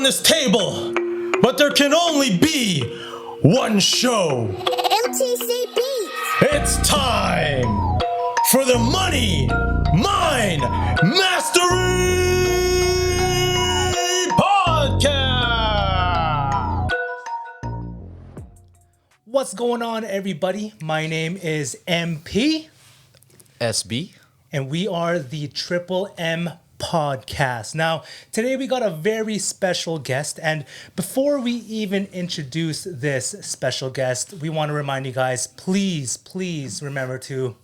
this table, but there can only be one show. MTC Beats. It's time for the Money Mind Mastery Podcast. What's going on, everybody? My name is MP, SB. and we are the Triple M Podcast. Now, today we got a very special guest, and before we even introduce this special guest, we want to remind you guys, please remember to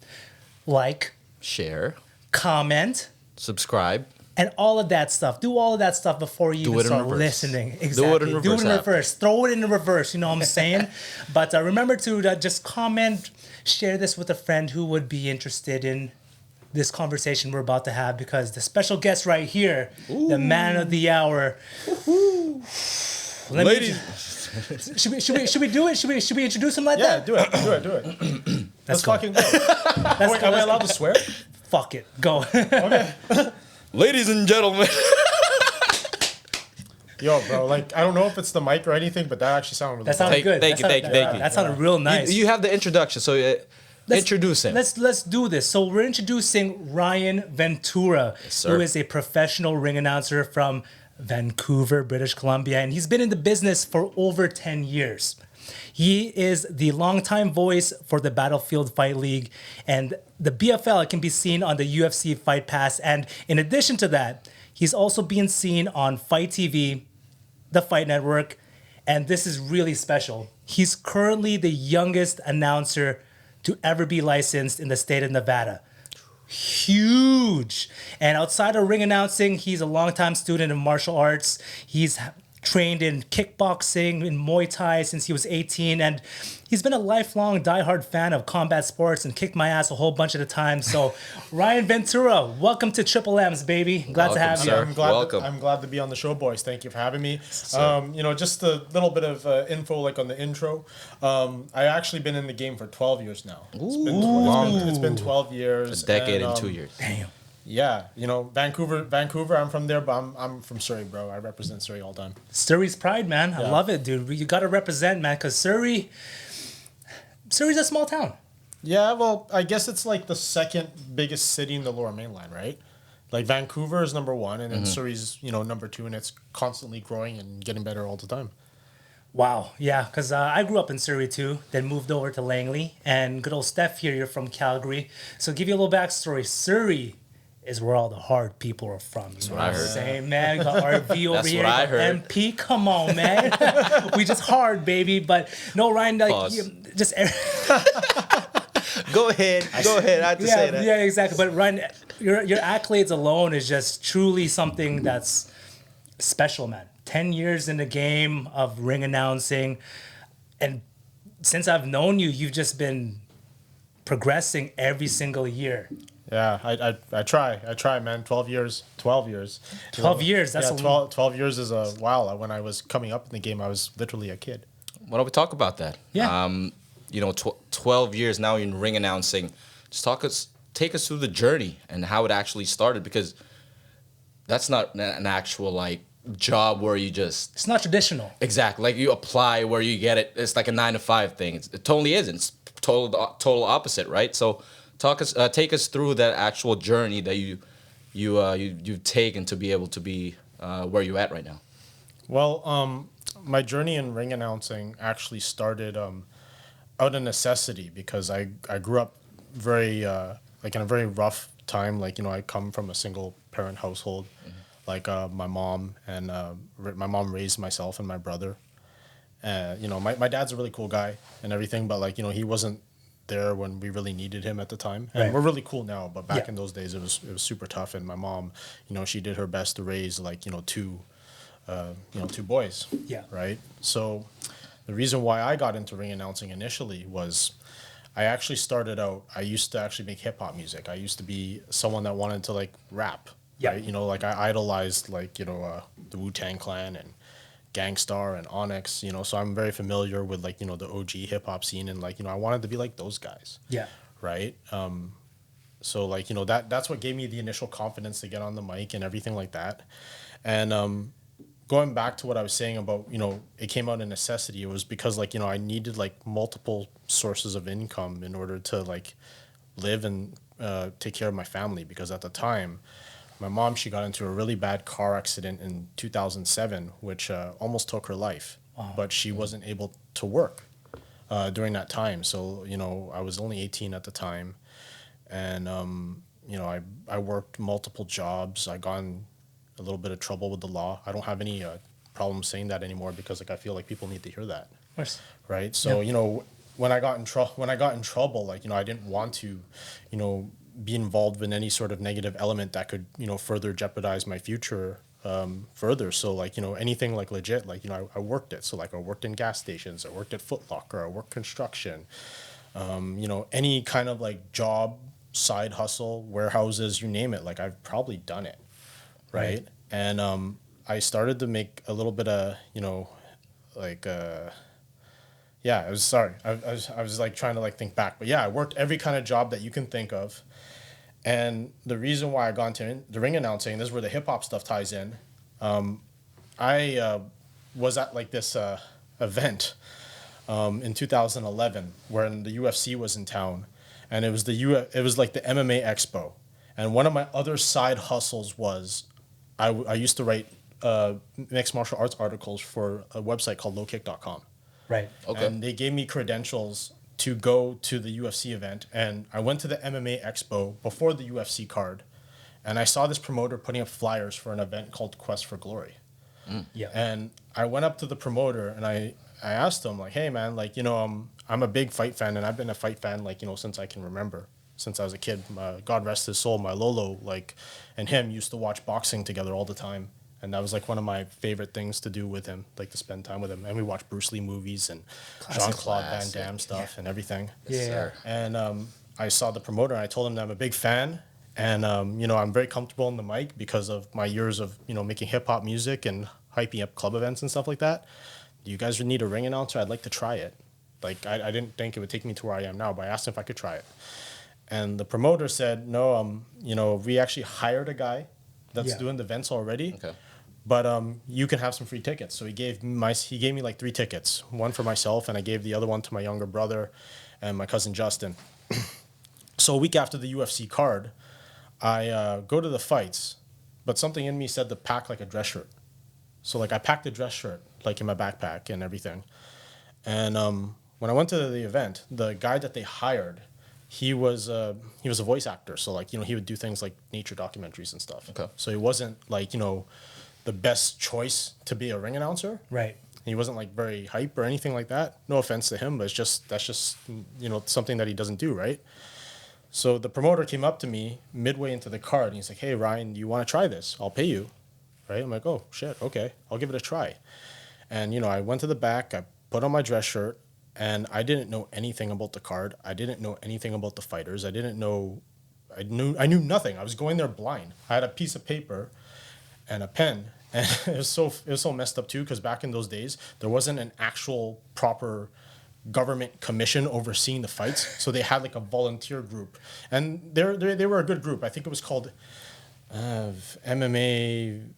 like, Share. comment, Subscribe. and all of that stuff. Do all of that stuff before you even it in start reverse. listening. Exactly. Do it in reverse. Throw it in reverse. You know what I'm saying? But remember to just comment, share this with a friend who would be interested in this conversation we're about to have, because the special guest right here, the man of the hour. Ladies, Should we do it? Should we introduce him like yeah, that? do it. Let's go. fucking go. Let's go. Am I allowed to swear? Fuck it. Go. Okay. Ladies and gentlemen. Yo, bro, like, I don't know if it's the mic or anything, but that actually sounded really That sounded good. Thank you. That sounded real nice. You have the introduction, so introduce him. Let's do this. So we're introducing Ryan Ventura, sir. who is a professional ring announcer from Vancouver, British Columbia, and he's been in the business for over 10 years. He is the longtime voice for the Battlefield Fight League, and the BFL can be seen on the UFC Fight Pass. And in addition to that, he's also being seen on Fight TV, the Fight Network, and this is really special. He's currently the youngest announcer to ever be licensed in the state of Nevada. Huge. And outside of ring announcing, he's a longtime student of martial arts. He's trained in kickboxing, in Muay Thai since he was 18, and he's been a lifelong diehard fan of combat sports and kicked my ass a whole bunch of the time. So, Ryan Ventura, welcome to Triple M's, baby. Glad to have you. sir. I'm glad Welcome. to be on the show, boys. Thank you for having me. Just a little bit of info, like on the intro. I actually been in the game for 12 years now. It's been 12 years. A decade and 2 years. years. Damn. Yeah, Vancouver. I'm from there, but I'm from Surrey, bro. I represent Surrey all the time. Surrey's pride, man. I Yeah. love it, dude. You got to represent, man, because Surrey's a small town. Yeah, well, I guess it's like the second biggest city in the Lower Mainland, right? Like Vancouver is number one, and then Surrey's number two, and it's constantly growing and getting better all the time. Wow, yeah, because I grew up in Surrey too, then moved over to Langley, and good old Steph here, you're from Calgary. So give you a little backstory. Surrey is where all the hard people are from. That's what I heard. Saying, man, we got RV over That's here. what I got heard. MP, come on, man. We just hard, baby. But no, Ryan, like, Pause. Go ahead. I had to say that. Yeah, exactly. But Ryan, your accolades alone is just truly something that's special, man. 10 years in the game of ring announcing, and since I've known you, you've just been progressing every single year. Yeah, I try, man. 12 years. 12 years. 12 years, that's a 12 years is a while. When I was coming up in the game, I was literally a kid. Why don't we talk about that? Yeah. 12 years now in ring announcing. Just take us through the journey and how it actually started, because that's not an actual like job where you just It's not traditional. exactly like you apply where you get it. It's like a 9 to 5 thing. It totally isn't. It's total opposite, right? So take us through that actual journey that you've taken to be able to be where you're at right now. Well, my journey in ring announcing actually started out of necessity, because I grew up very in a very rough time. Like, I come from a single parent household. Like my mom raised myself and my brother. My dad's a really cool guy and everything, but like, he wasn't there when we really needed him at the time. And Right. we're really cool now, but back Yeah. in those days it was super tough. And my mom, she did her best to raise like, two boys. Yeah. Right. So the reason why I got into ring announcing initially was I actually started out, I used to actually make hip hop music. I used to be someone that wanted to like rap. Yeah. Right? Like I idolized like, the Wu-Tang Clan and Gangstar and Onyx, so I'm very familiar with like, the OG hip hop scene, and like, I wanted to be like those guys. Yeah. Right. So like, that's what gave me the initial confidence to get on the mic and everything like that. And going back to what I was saying about, it came out of necessity. It was because like, I needed like multiple sources of income in order to like live and take care of my family. Because at the time, my mom, she got into a really bad car accident in 2007, which almost took her life. But she wasn't able to work during that time. So, I was only 18 at the time. And, I worked multiple jobs. I got in a little bit of trouble with the law. I don't have any problem saying that anymore because like I feel like people need to hear that. Of course. Right. So, when I got in trouble, like, I didn't want to, be involved in any sort of negative element that could, further jeopardize my future further. So like, anything like legit, like, I worked it. So like I worked in gas stations, I worked at Foot Locker, I worked construction, any kind of like job, side hustle, warehouses, you name it. Like I've probably done it. Right. And I started to make a little bit of, like, I was like trying to like think back, but yeah, I worked every kind of job that you can think of. And the reason why I got into the ring announcing, this is where the hip hop stuff ties in. I was at like this event in 2011 when the UFC was in town, and it was it was like the MMA Expo. And one of my other side hustles was I used to write mixed martial arts articles for a website called lowkick.com. Right. Okay. And they gave me credentials to go to the UFC event. And I went to the MMA Expo before the UFC card. And I saw this promoter putting up flyers for an event called Quest for Glory. Yeah. And I went up to the promoter and I asked him, like, hey, man, like, I'm a big fight fan. And I've been a fight fan, like, since I can remember, since I was a kid. God rest his soul, my Lolo, like, and him used to watch boxing together all the time. And that was like one of my favorite things to do with him, like to spend time with him. And we watched Bruce Lee movies and Jean-Claude Van Damme stuff and everything. Yeah. And I saw the promoter and I told him that I'm a big fan. And, I'm very comfortable on the mic because of my years of, making hip hop music and hyping up club events and stuff like that. Do you guys need a ring announcer? I'd like to try it. Like, I didn't think it would take me to where I am now, but I asked him if I could try it. And the promoter said, no, we actually hired a guy that's doing the events already. Okay. But you can have some free tickets. So he gave me like 3 tickets, one for myself, and I gave the other one to my younger brother and my cousin Justin. So a week after the UFC card, I go to the fights, but something in me said to pack like a dress shirt. So like I packed a dress shirt like in my backpack and everything. And when I went to the event, the guy that they hired, he was a voice actor. So like, he would do things like nature documentaries and stuff. Okay. So he wasn't like, the best choice to be a ring announcer. Right. He wasn't like very hype or anything like that. No offense to him, but that's just something that he doesn't do, right? So the promoter came up to me midway into the card and he's like, hey, Ryan, do you want to try this? I'll pay you. Right? I'm like, oh, shit, okay. I'll give it a try. And, I went to the back, I put on my dress shirt, and I didn't know anything about the card. I didn't know anything about the fighters. I knew nothing. I was going there blind. I had a piece of paper and a pen. And it was so messed up too, because back in those days, there wasn't an actual proper government commission overseeing the fights. So they had like a volunteer group. And they were a good group. I think it was called MMA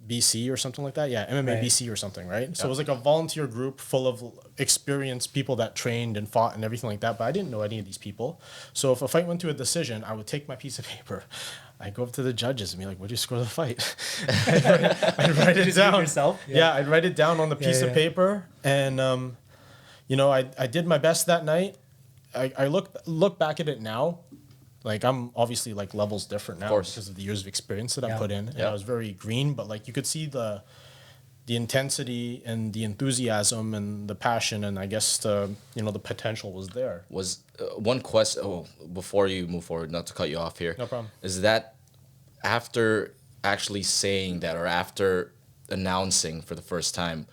BC or something like that. Yeah, MMA BC or something, right? So it was like a volunteer group full of experienced people that trained and fought and everything like that. But I didn't know any of these people. So if a fight went to a decision, I would take my piece of paper. I'd go up to the judges and be like, "What do you score the fight?" I'd write it down. Yourself? Yeah, I'd write it down on the piece of paper, and I did my best that night. I look back at it now, like I'm obviously like levels different now because of the years of experience that I put in, and I was very green, but like you could see the intensity and the enthusiasm and the passion, and I guess the potential was there. Was one question before you move forward, not to cut you off here. No problem. Is that after actually saying that or after announcing for the first time,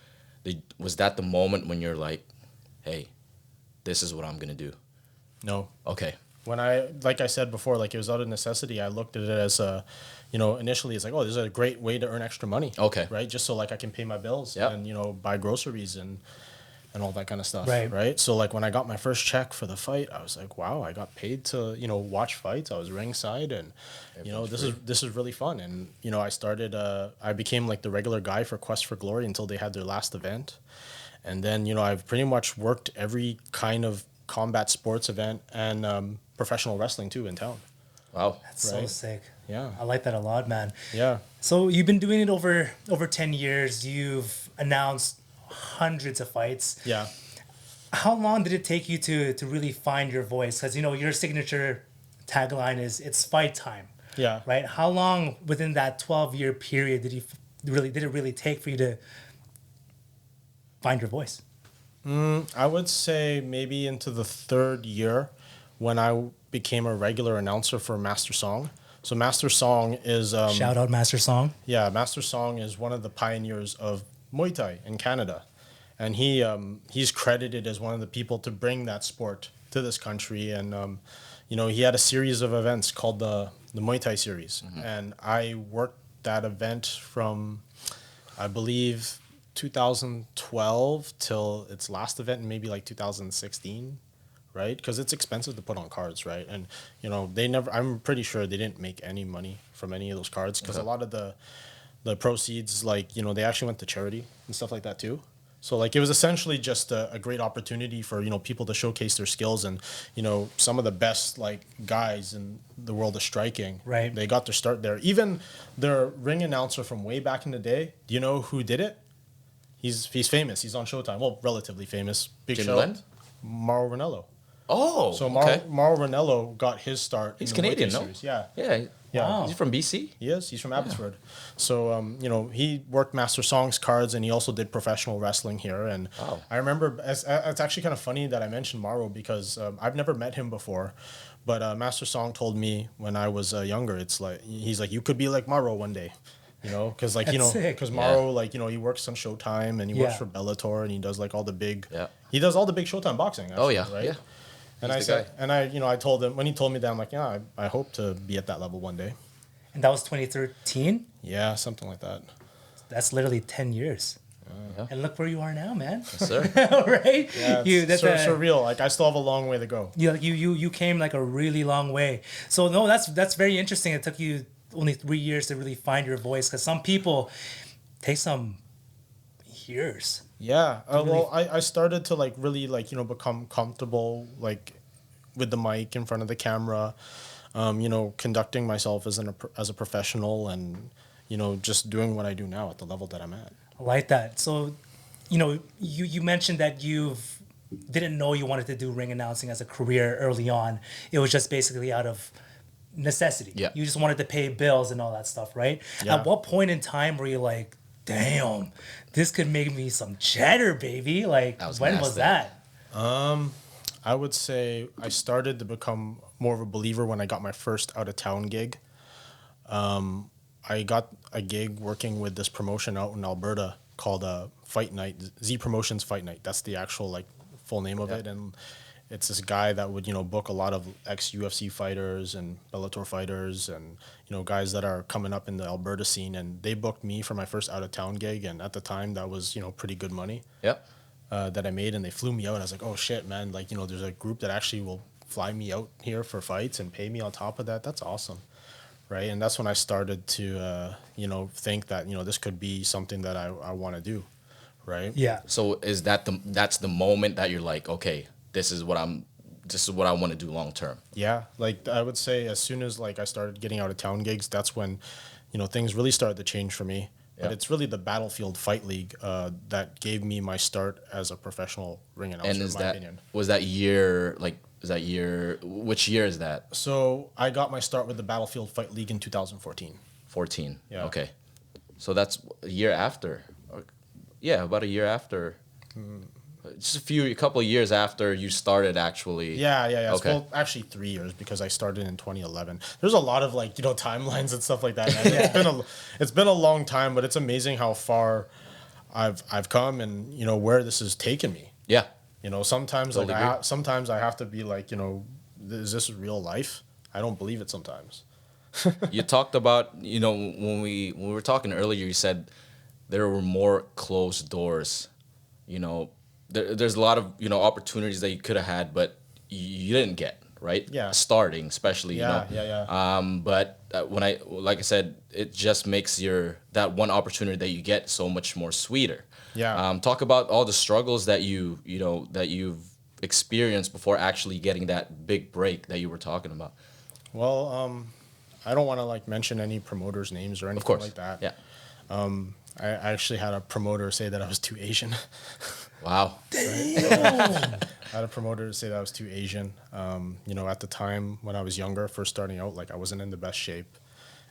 was that the moment when you're like, hey, this is what I'm going to do? No. Okay. When like I said before, like it was out of necessity. I looked at it as initially it's like, oh, this is a great way to earn extra money. Okay. Right. Just so like I can pay my bills and, buy groceries. And and all that kind of stuff. Right. Right. So like when I got my first check for the fight, I was like, wow, I got paid to, watch fights. I was ringside, and this is really fun. And I started I became like the regular guy for Quest for Glory until they had their last event. And then, I've pretty much worked every kind of combat sports event and professional wrestling too in town. Wow. That's so Right. sick. Yeah. I like that a lot, man. Yeah. So you've been doing it over 10 years. You've announced hundreds of fights. Yeah. How long did it take you to really find your voice? Because your signature tagline is "It's fight time." Yeah. Right. How long within that 12-year period did it really take for you to find your voice? I would say maybe into the third year when I became a regular announcer for Master Song. So Master Song is Shout out Master Song. yeah, Master Song is one of the pioneers of Muay Thai in Canada, and he's credited as one of the people to bring that sport to this country. And he had a series of events called the Muay Thai series, and I worked that event from, I believe, 2012 till its last event in maybe like 2016, right? Because it's expensive to put on cards, right? And I'm pretty sure they didn't make any money from any of those cards, because a lot of the proceeds, like, they actually went to charity and stuff like that too. So like it was essentially just a great opportunity for people to showcase their skills. And some of the best like guys in the world of striking, Right. they got their start there. Even their ring announcer from way back in the day, do you know who did it? He's famous. He's on Showtime. Well, relatively famous. Big Jim show. Lend? Mauro Ranello. Oh, So okay. Mauro Ranello got his start. He's in the Muay Thai Canadian, no? series. Yeah. Yeah. Yeah. Wow. Is he from BC? He is. He's from Abbotsford. So, he worked Master Song's cards, and he also did professional wrestling here. And Wow. I remember, it's actually kind of funny that I mentioned Mauro, because I've never met him before. But Master Song told me when I was younger, he's like, you could be like Mauro one day. Because like, That's sick. because Mauro, like, he works on Showtime, and he works Yeah. for Bellator, and he does like all the big, Yeah. he does all the big Showtime boxing. Oh, Actually, yeah. right? Yeah. And He's I the said, guy. and I told him, when he told me that, I'm like, yeah, I hope to be at that level one day. And that was 2013. Yeah, something like that. That's literally 10 years. Yeah. And look where you are now, man. Yes, sir. Right? Yeah, it's surreal. Like I still have a long way to go. You came like a really long way. So no, that's very interesting. It took you only 3 years to really find your voice, because some people take some years. Yeah. Well, I started to like really like become comfortable like with the mic in front of the camera, conducting myself as a professional, and just doing what I do now at the level that I'm at. I like that. So, you mentioned that you didn't know you wanted to do ring announcing as a career early on. It was just basically out of necessity. Yeah. You just wanted to pay bills and all that stuff, right? Yeah. At what point in time were you like, damn, this could make me some cheddar, baby? Like, That was when was nasty. that? I would say I started to become more of a believer when I got my first out of town gig. I got a gig working with this promotion out in Alberta called Fight Night, Z Promotions Fight Night. That's the actual like full name of it. And it's this guy that would, book a lot of ex-UFC fighters and Bellator fighters and, guys that are coming up in the Alberta scene. And they booked me for my first out of town gig. And at the time that was, pretty good money. Yep. That I made, and they flew me out. I was like, oh shit, man, like, there's a group that actually will fly me out here for fights and pay me on top of that. That's awesome. Right. And that's when I started to, think that, this could be something that I want to do. Right. Yeah. So is that's the moment that you're like, okay, this is what I want to do long term. Yeah. Like I would say as soon as like I started getting out of town gigs, that's when, things really started to change for me. But Yeah. it's really the Battlefield Fight League that gave me my start as a professional ring announcer, And in is my that opinion. was that year like is that year which year is that? So I got my start with the Battlefield Fight League in 2014. 14. Yeah. Okay. So that's a year after. Yeah, about a year after. Just a couple of years after you started actually. Yeah. Okay. Well, actually 3 years, because I started in 2011. There's a lot of like, timelines and stuff like that. And it's been a long time, but it's amazing how far I've come and, where this has taken me. Yeah. Sometimes Totally like agree. sometimes I have to be like, is this real life? I don't believe it sometimes. You talked about, when we were talking earlier, you said there were more closed doors, there's a lot of opportunities that you could have had, but you didn't get, right? Yeah. Starting, especially, Yeah. But when like I said, it just makes that one opportunity that you get so much more sweeter. Yeah. Talk about all the struggles that you've experienced before actually getting that big break that you were talking about. Well, I don't want to like mention any promoters' names or anything Of course. like that. Yeah. I actually had a promoter say that I was too Asian. Wow. I had a promoter say that I was too Asian. At the time when I was younger, first starting out, like I wasn't in the best shape,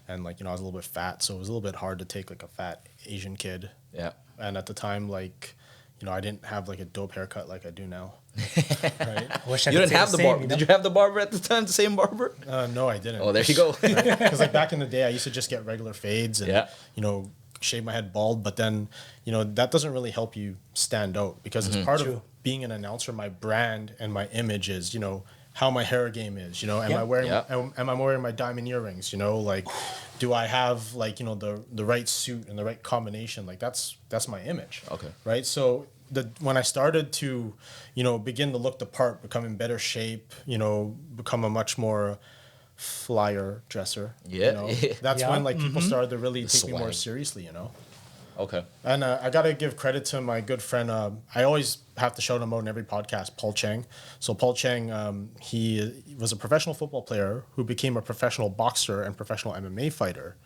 and like I was a little bit fat, so it was a little bit hard to take like a fat Asian kid. Yeah. And at the time, like, I didn't have like a dope haircut like I do now. Right? I wish I You could didn't say have the the same, barber. you know? Did you have the barber at the time? The same barber? No, I didn't. Oh, there you go. Because like back in the day, I used to just get regular fades and Yeah. shave my head bald. But then that doesn't really help you stand out because it's part True. of being an announcer. My brand and my image is how my hair game is. Am Yeah. I wearing Yeah. am I wearing my diamond earrings? Like, do I have like the right suit and the right combination? Like that's my image. Okay. Right. So when I started to begin to look the part, become in better shape, become a much more flyer dresser. Yeah. That's Yeah. when like people started to really take me more Swag. seriously. Okay. And I gotta give credit to my good friend. I always have to shout him out in every podcast. Paul Chang. So Paul Chang, he was a professional football player who became a professional boxer and professional MMA fighter,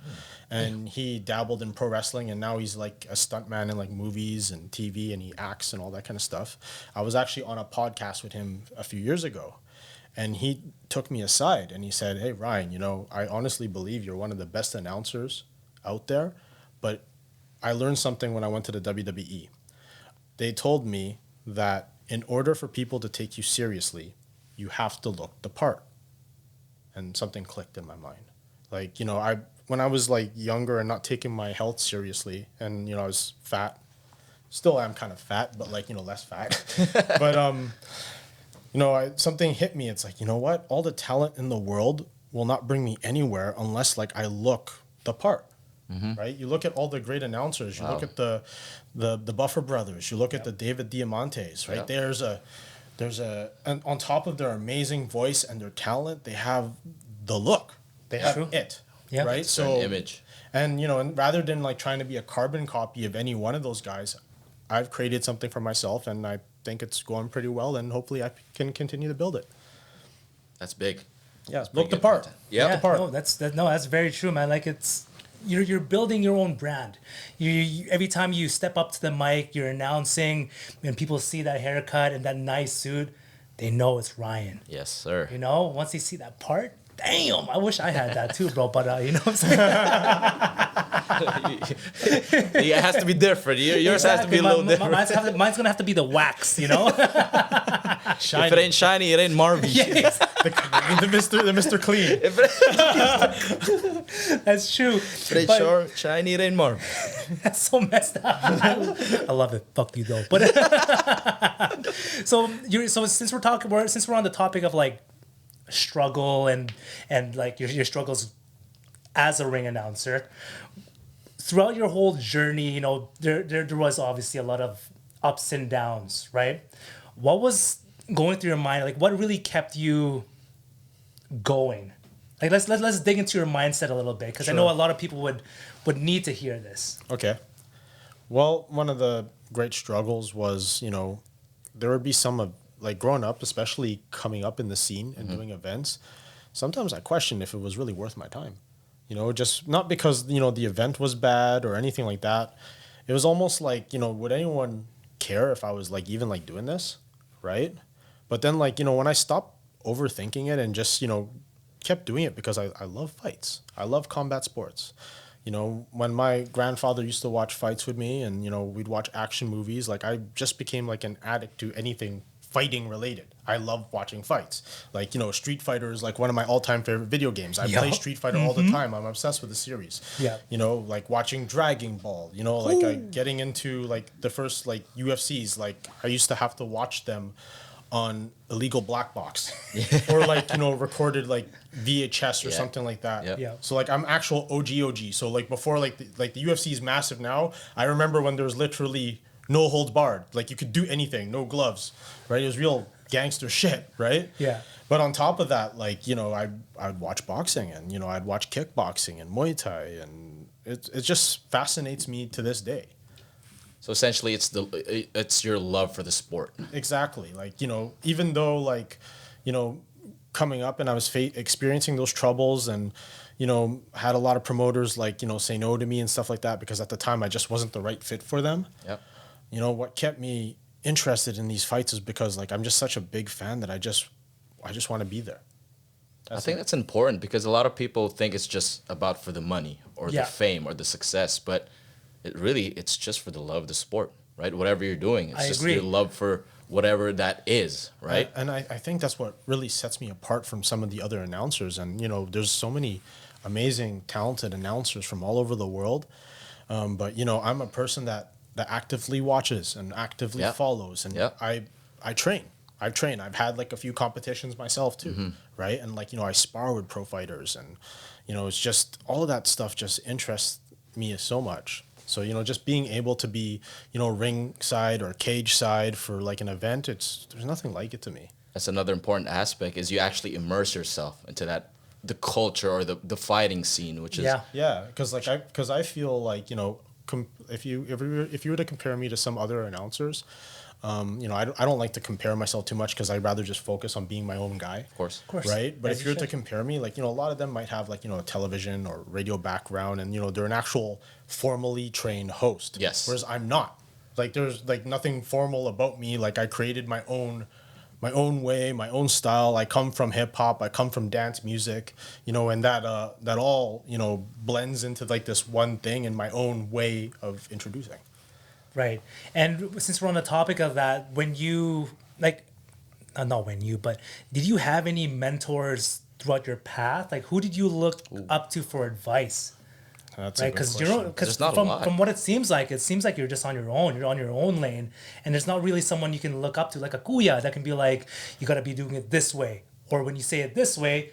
and he dabbled in pro wrestling. And now he's like a stuntman in like movies and TV, and he acts and all that kind of stuff. I was actually on a podcast with him a few years ago, and he took me aside and he said, "Hey Ryan, I honestly believe you're one of the best announcers out there, but I learned something when I went to the WWE. They told me that in order for people to take you seriously, you have to look the part." And something clicked in my mind. Like, when I was like younger and not taking my health seriously, and I was fat, still am kind of fat, but like less fat. But something hit me. It's like, what? All the talent in the world will not bring me anywhere unless like I look the part. Right? You look at all the great announcers. You look at the Buffer brothers. You look at the David Diamantes. Right? Yeah. And on top of their amazing voice and their talent, they have the look. They have True. it. Yeah. Right? It's an image. And and rather than like trying to be a carbon copy of any one of those guys, I've created something for myself, and I think it's going pretty well. And hopefully, I can continue to build it. That's big. Yeah, pretty look the good part. content. Yeah. Look the part. No, that's very true, man. Like you're building your own brand. You every time you step up to the mic, you're announcing, and people see that haircut and that nice suit, they know it's Ryan. Yes, sir. Once they see that part, damn, I wish I had that too, bro. But you know what I'm saying? It has to be different. Yours has to be a little different. Mine's gonna have to be the wax, If it ain't shiny, it ain't Marvy. the Mr. Clean. That's true. If it ain't But shiny, it ain't Marvy. that's so messed up. I love it. Fuck you though. But so since we're on the topic of like struggle and like your struggles as a ring announcer, throughout your whole journey, there was obviously a lot of ups and downs, right? What was going through your mind? Like, what really kept you going? Like, let's dig into your mindset a little bit, because I know a lot of people would need to hear this. Okay. Well, one of the great struggles was, there would be some of, like growing up, especially coming up in the scene and doing events, sometimes I questioned if it was really worth my time. Just not because, the event was bad or anything like that. It was almost like, would anyone care if I was like even like doing this? Right. But then like, when I stopped overthinking it and just, kept doing it because I love fights. I love combat sports. When my grandfather used to watch fights with me and, we'd watch action movies, like I just became like an addict to anything fighting related. I love watching fights. Like, Street Fighter is like one of my all-time favorite video games. I play Street Fighter all the time. I'm obsessed with the series. Yeah. Like watching Dragon Ball, like getting into like the first like UFCs, like I used to have to watch them on illegal black box or like, recorded like VHS or something like that. Yep. Yeah. So like I'm actual OG. So like before like the UFC is massive now. I remember when there was literally no holds barred. Like you could do anything, no gloves, right? It was real gangster shit, right? Yeah. But on top of that, like, you know, I'd watch boxing and, you know, I'd watch kickboxing and Muay Thai, and it just fascinates me to this day. So essentially, it's your love for the sport. Exactly. Like, you know, even though like, you know, coming up and I was experiencing those troubles and, you know, had a lot of promoters like, you know, say no to me and stuff like that because at the time I just wasn't the right fit for them. Yep. You know, what kept me interested in these fights is because like I'm just such a big fan that I just want to be there. I think that's important because a lot of people think it's just about for the money or the fame or the success, but it's just for the love of the sport, right? Whatever you're doing, it's just your love for whatever that is, right? And I think that's what really sets me apart from some of the other announcers. And, you know, there's so many amazing, talented announcers from all over the world. But, you know, I'm a person that actively watches and actively follows. And I train. I've had like a few competitions myself too, right? And like, you know, I spar with pro fighters and, you know, it's just all of that stuff just interests me so much. So, you know, just being able to be, you know, ringside or cage side for like an event, there's nothing like it to me. That's another important aspect is you actually immerse yourself into the culture or the fighting scene, which is because I feel like, you know, if you were to compare me to some other announcers, you know, I don't like to compare myself too much because I'd rather just focus on being my own guy. Of course. Right? But if you were to compare me, like, you know, a lot of them might have like, you know, a television or radio background and, you know, they're an actual formally trained host. Yes. Whereas I'm not. Like, there's like nothing formal about me. Like, I created my own way, my own style. I come from hip hop. I come from dance music, you know, and that all, you know, blends into like this one thing in my own way of introducing. Right. And since we're on the topic of that, when you, like, not when you, but did you have any mentors throughout your path? Like, who did you look up to for advice? That's right, because because from what it seems like you're just on your own. You're on your own lane, and there's not really someone you can look up to, like a kuya that can be like, you got to be doing it this way, or when you say it this way,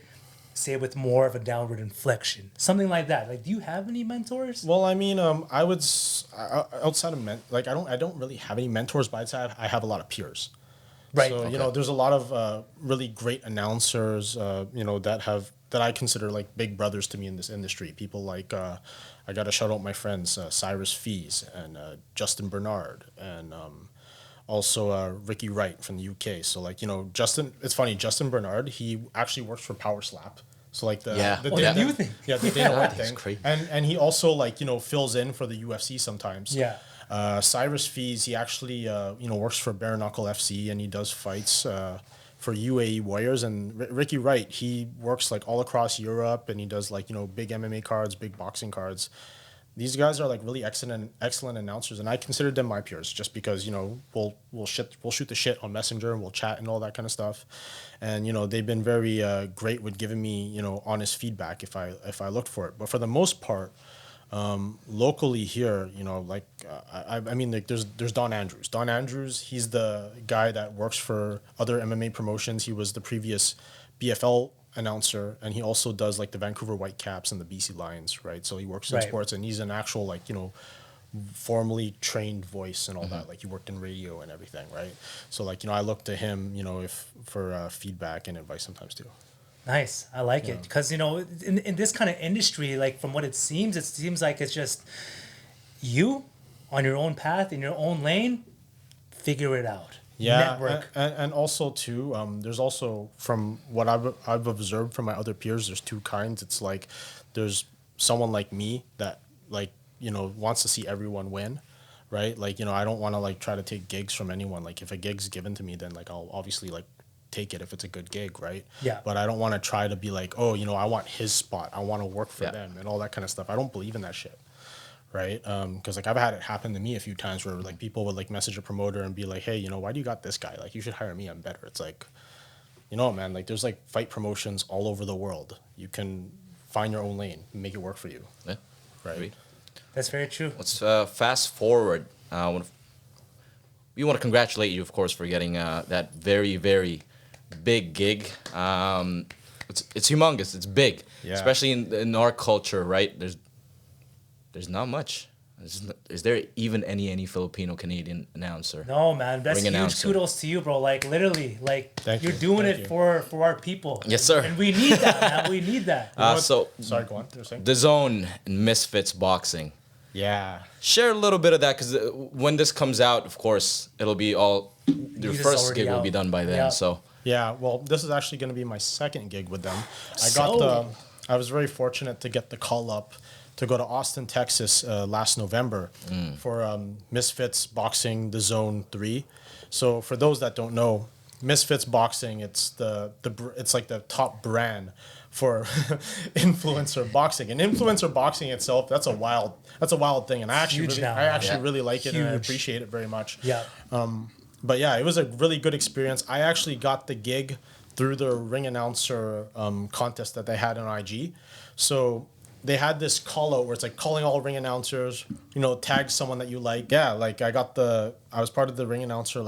say it with more of a downward inflection, something like that. Like, do you have any mentors? Well, I mean, I would outside of like I don't really have any mentors, but I'd say I have a lot of peers. Right. So you know, there's a lot of really great announcers, you know, that I consider like big brothers to me in this industry. People like I got to shout out my friends Cyrus Fees and Justin Bernard and also Ricky Wright from the UK. So like, you know, it's funny, Justin Bernard, he actually works for Power Slap. So like the new thing. Yeah, the Dana White thing. Crazy. And he also like, you know, fills in for the UFC sometimes. Yeah. Cyrus Fees, he actually you know, works for Bare Knuckle FC and he does fights for UAE Warriors. And Ricky Wright, he works like all across Europe and he does like, you know, big MMA cards, big boxing cards. These guys are like really excellent announcers, and I consider them my peers just because, you know, we'll shoot the shit on Messenger and we'll chat and all that kind of stuff, and you know, they've been very great with giving me, you know, honest feedback if I looked for it. But for the most part, locally here, you know, like I mean, like there's Don Andrews. Don Andrews, he's the guy that works for other MMA promotions. He was the previous BFL announcer, and he also does like the Vancouver Whitecaps and the BC Lions, right? So he works in sports, and he's an actual, like, you know, formally trained voice and all that. Like, he worked in radio and everything, right? So like, you know, I look to him, you know, for feedback and advice sometimes too. Nice. I like it because, you know, in this kind of industry, like from what it seems like it's just you on your own path in your own lane, figure it out. Yeah, network. And also too, there's also, from what I've observed from my other peers, there's two kinds. It's like there's someone like me that, like, you know, wants to see everyone win, right? Like, you know, I don't want to like try to take gigs from anyone. Like, if a gig's given to me, then like I'll obviously like take it if it's a good gig, right? Yeah. But I don't want to try to be like, oh, you know, I want his spot, I want to work for them and all that kind of stuff. I don't believe in that shit. Right, because like I've had it happen to me a few times where like people would like message a promoter and be like, hey, you know, why do you got this guy? Like, you should hire me, I'm better. It's like, you know, man, like there's like fight promotions all over the world. You can find your own lane and make it work for you. Yeah, right. That's very true. Let's fast forward. We want to congratulate you, of course, for getting that very, very big gig. It's humongous. It's big, especially in our culture, right? There's not much. Is there even any Filipino Canadian announcer? No, man, that's Ring huge announcer. kudos to you, bro. Like literally, like Thank you're you, doing thank it you. for our people. Yes, sir. And we need that, man. We need that. So Sorry, go on. You were saying? the Zone and Misfits Boxing. Yeah. Share a little bit of that, because when this comes out, of course, it'll be all. Your It's first already gig will out. be done by then. Yeah. So Yeah, well, this is actually going to be my second gig with them. So- I was very fortunate to get the call up to go to Austin, Texas last November for Misfits Boxing, the Zone 3. So for those that don't know, Misfits Boxing, it's it's like the top brand for influencer boxing. And influencer boxing itself, that's a wild thing. And I actually Huge now. really like it, and I Huge. appreciate it very much. Yeah. But yeah, it was a really good experience. I actually got the gig through the ring announcer contest that they had on IG. So they had this call out where it's like calling all ring announcers, tag someone that you like. Yeah, like I was part of the ring announcer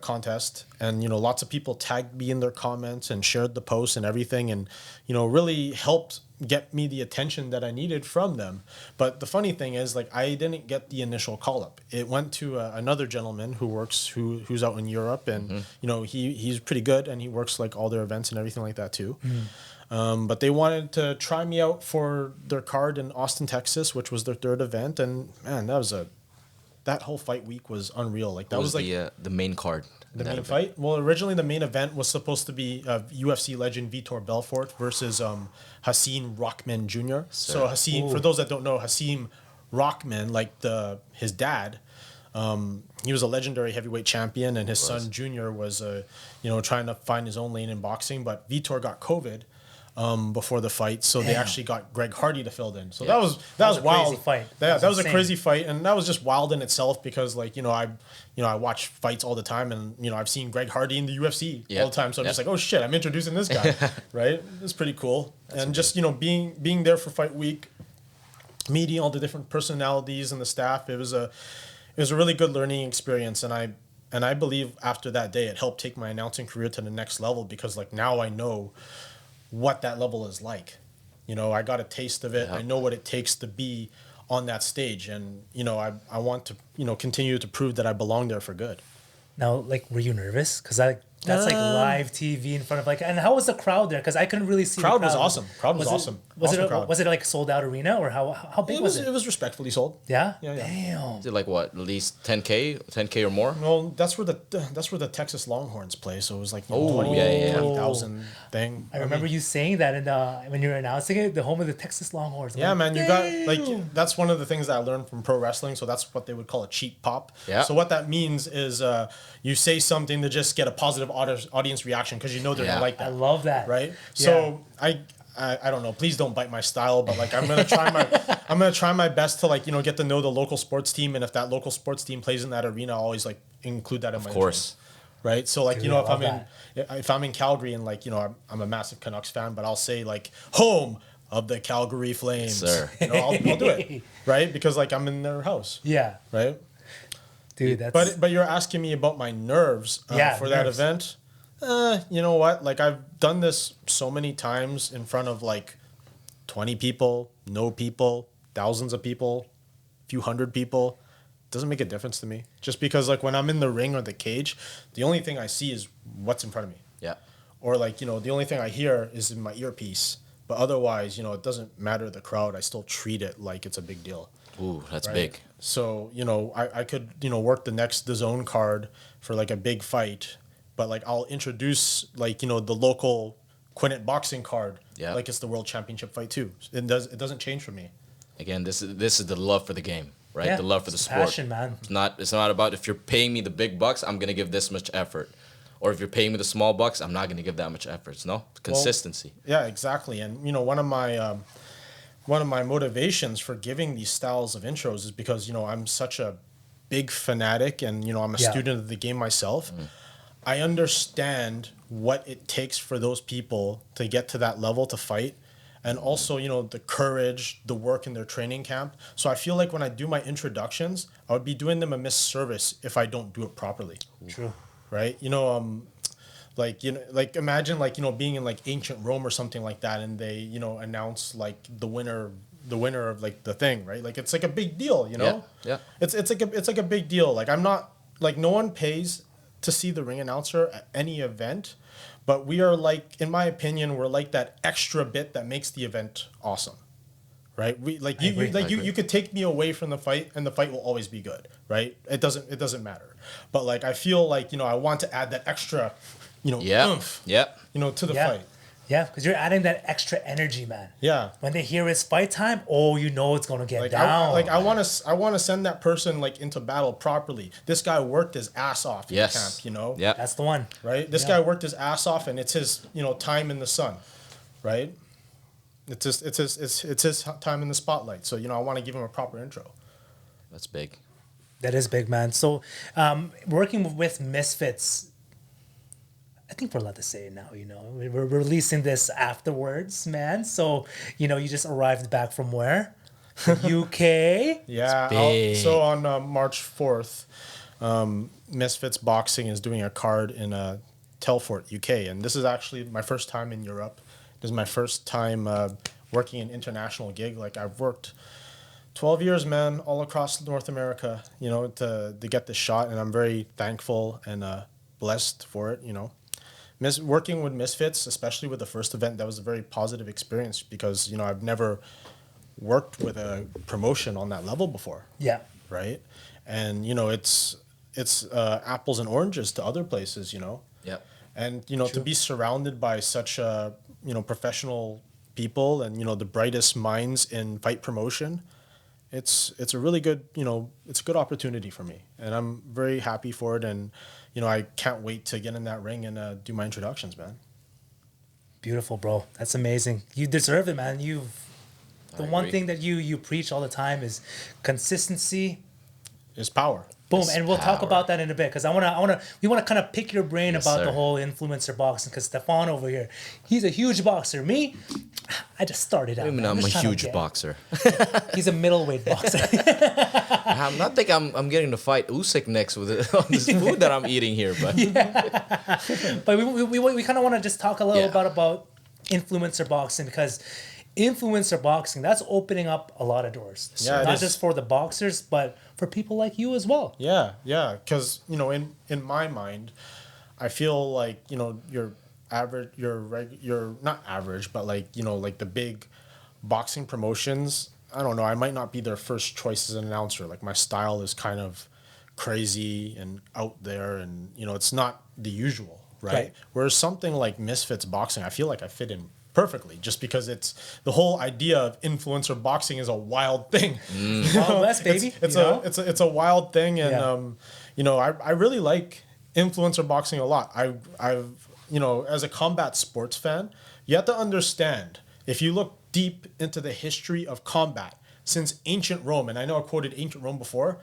contest, and lots of people tagged me in their comments and shared the post and everything, and really helped get me the attention that I needed from them. But the funny thing is, I didn't get the initial call up. It went to another gentleman who's out in Europe, and he's pretty good, and he works all their events and everything like that too. But they wanted to try me out for their card in Austin, Texas, which was their third event, and man, that whole fight week was unreal. That that was was the main card. the in that main event. fight? Well, originally the main event was supposed to be UFC legend Vitor Belfort versus Hasim Rockman Jr. So Hasim, for those that don't know, Hasim Rockman, his dad, he was a legendary heavyweight champion, and his son Junior was trying to find his own lane in boxing. But Vitor got COVID before the fight, so they actually got Greg Hardy to fill in. So that was a wild. crazy fight. That was a insane. crazy fight, and that was just wild in itself because I watch fights all the time, and I've seen Greg Hardy in the UFC Yeah. all the time, so I'm Yeah. just like, oh shit, I'm introducing this guy, right? It's pretty cool, and just being there for fight week, meeting all the different personalities and the staff, it was a really good learning experience, and I believe after that day it helped take my announcing career to the next level because now I know what that level is like. I got a taste of it. Yeah. I know what it takes to be on that stage, and I want to continue to prove that I belong there for good. Now, were you nervous? Because that's live TV in front of and how was the crowd there? Because I couldn't really see. Crowd the was awesome. Crowd was awesome. Awesome crowd. Was it sold out arena, or how big was it? It was respectfully sold. Yeah. Yeah. Damn. Is it what, at least 10K or more? Well, that's where the Texas Longhorns play. So it was 20,000 thing. I remember you saying that when you were announcing it, the home of the Texas Longhorns. I'm Yeah, like, man, you got that's one of the things that I learned from pro wrestling. So that's what they would call a cheap pop. Yeah. So what that means is you say something to just get a positive audience reaction because they're Yeah. gonna like I that, love that. right? So I don't know. Please don't bite my style, but I'm gonna try my best to get to know the local sports team, and if that local sports team plays in that arena, I'll always include that in my Of course. intro, right? So Dude, I love if I'm in Calgary and I'm a massive Canucks fan, but I'll say home of the Calgary Flames, Sir. I'll do it, right? Because I'm in their house, Yeah, right? dude. That's But you're asking me about my nerves for that nerves. event. You know what? I've done this so many times in front of 20 people, no people, thousands of people, few hundred people. Doesn't make a difference to me. Just because when I'm in the ring or the cage, the only thing I see is what's in front of me. Yeah. Or the only thing I hear is in my earpiece. But otherwise, it doesn't matter the crowd. I still treat it like it's a big deal. Ooh, that's Right? big. So, I could, work the zone card for a big fight, but I'll introduce the local Quinnet boxing card. Yeah. Like it's the world championship fight too. It doesn't change for me. Again, this is the love for the game, right? Yeah, The love for the it's sport. passion, man. It's not about if you're paying me the big bucks, I'm gonna give this much effort. Or if you're paying me the small bucks, I'm not gonna give that much effort. No? Consistency. Yeah, exactly. And one of my motivations for giving these styles of intros is because I'm such a big fanatic, and I'm a Yeah. student of the game myself. I understand what it takes for those people to get to that level to fight, and also the courage, the work in their training camp. So I feel like when I do my introductions, I would be doing them a misservice if I don't do it properly. true. Right? Imagine being in ancient Rome or something like that, and they announce the winner the winner of like the thing, right? Like it's like a big deal, you know? Yeah. It's like a big deal. Like I'm not like no one pays to see the ring announcer at any event, but we are like, in my opinion, we're like that extra bit that makes the event awesome. Right? We like you agree. like you could take me away from the fight and the fight will always be good, right? It doesn't matter. But like I feel like, you know, I want to add that extra, you know, oomph, you know, to the fight. Yeah, because you're adding that extra energy, man. Yeah. When they hear it's fight time, oh, you know it's gonna get Like down. I want to send that person like into battle properly. This guy worked his ass off in camp, you know. Yeah. That's the one. Right? This guy worked his ass off, and it's his, you know, time in the sun, right? It's his time in the spotlight. So, you know, I want to give him a proper intro. That's big. That is big, man. So, working with Misfits, I think we're allowed to say it now. You know, we're releasing this afterwards, man. So, you know, you just arrived back from where? UK. Yeah. big. So on March 4th, Misfits Boxing is doing a card in Telfort, UK, and this is actually my first time in Europe. This is my first time working an international gig. Like I've worked 12 years, man, all across North America, you know, to get this shot. And I'm very thankful and blessed for it, you know. Working with Misfits, especially with the first event, that was a very positive experience because, you know, I've never worked with a promotion on that level before. Yeah. Right? And, you know, it's apples and oranges to other places, you know. Yep. And, you know, to be surrounded by such, you know, professional people and, you know, the brightest minds in fight promotion, it's a really good, you know, it's a good opportunity for me. And I'm very happy for it. And, you know, I can't wait to get in that ring and do my introductions, man. Beautiful, bro. That's amazing. You deserve it, man. The one agree. thing that you preach all the time is consistency. It's power. Boom, It's and we'll talk power. about that in a bit because we want to kind of pick your brain Yes, about the sir. whole influencer boxing. Because Stefan over here, he's a huge boxer. Me, I just started out. I mean, man. I'm a just trying to huge get- boxer. He's a middleweight boxer. I'm not think I'm getting to fight Usyk next with on this food that I'm eating here, but But we kind of want to just talk a little Yeah. about influencer boxing because influencer boxing, that's opening up a lot of doors. Yeah, it Not is. just for the boxers, but for people like you as well. Yeah, yeah. Because, you know, in my mind, I feel like, you know, you're average, you're not average, but like, you know, like the big boxing promotions, I don't know, I might not be their first choice as an announcer. Like my style is kind of crazy and out there and, you know, it's not the usual, right? Right. Whereas something like Misfits Boxing, I feel like I fit in perfectly just because it's the whole idea of influencer boxing is a wild thing. Wild West, baby. It's you know? a wild thing, and Yeah. you know, I really like influencer boxing a lot. I've you know, as a combat sports fan, you have to understand if you look deep into the history of combat since ancient Rome, and I know I quoted ancient Rome before.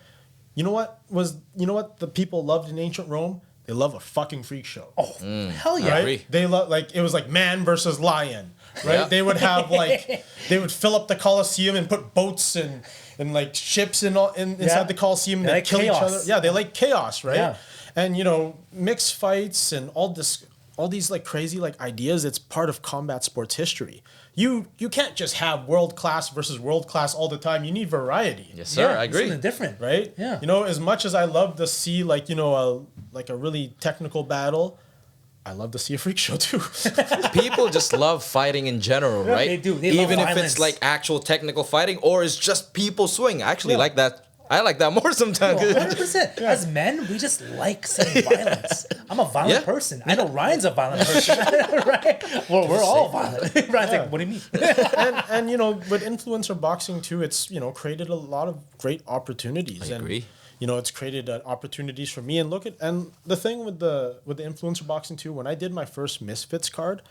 You know what the people loved in ancient Rome? They love a fucking freak show. Oh, hell yeah. Right? agree. They love like it was like man versus lion, right? Yeah. They would have like they would fill up the Colosseum and put boats and like ships inside Yeah. the Colosseum and They they like kill chaos. each other. Yeah, they like chaos, right? Yeah. And you know, mixed fights and all these like crazy like ideas. It's part of combat sports history. You can't just have world class versus world class all the time. You need variety. yes, sir, I agree. Something different. Right? Yeah. You know, as much as I love to see like, you know, a really technical battle, I love to see a freak show too. People just love fighting in general, right? they do. They love Even if violence. it's like actual technical fighting or it's just people swing. I actually Yeah. like that. I like that more sometimes. 100%. As men, we just like seeing violence. I'm a violent Yeah. person. I know Ryan's a violent person, right? Well, we're all violent. Ryan's like, what do you mean? and you know, with influencer boxing too, it's, you know, created a lot of great opportunities. I agree. You know, it's created opportunities for me. And the thing with the influencer boxing too, when I did my first Misfits card,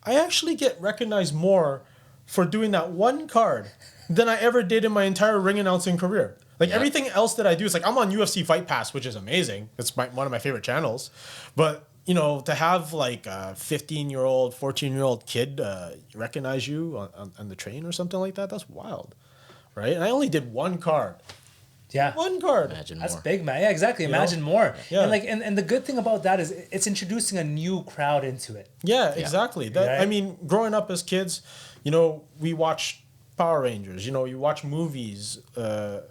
I actually get recognized more for doing that one card than I ever did in my entire ring announcing career. Like Yeah. everything else that I do is like I'm on UFC Fight Pass, which is amazing. It's one of my favorite channels. But you know, to have like a 15-year-old, 14-year-old kid recognize you on the train or something like that, that's wild, right? And I only did one card. Yeah. One card. Imagine That's more. big, man. Yeah, exactly. know? Imagine more. Yeah. And like, and the good thing about that is it's introducing a new crowd into it. Yeah, exactly. That Right? I mean, growing up as kids, you know, we watched Power Rangers. You know, you watch movies,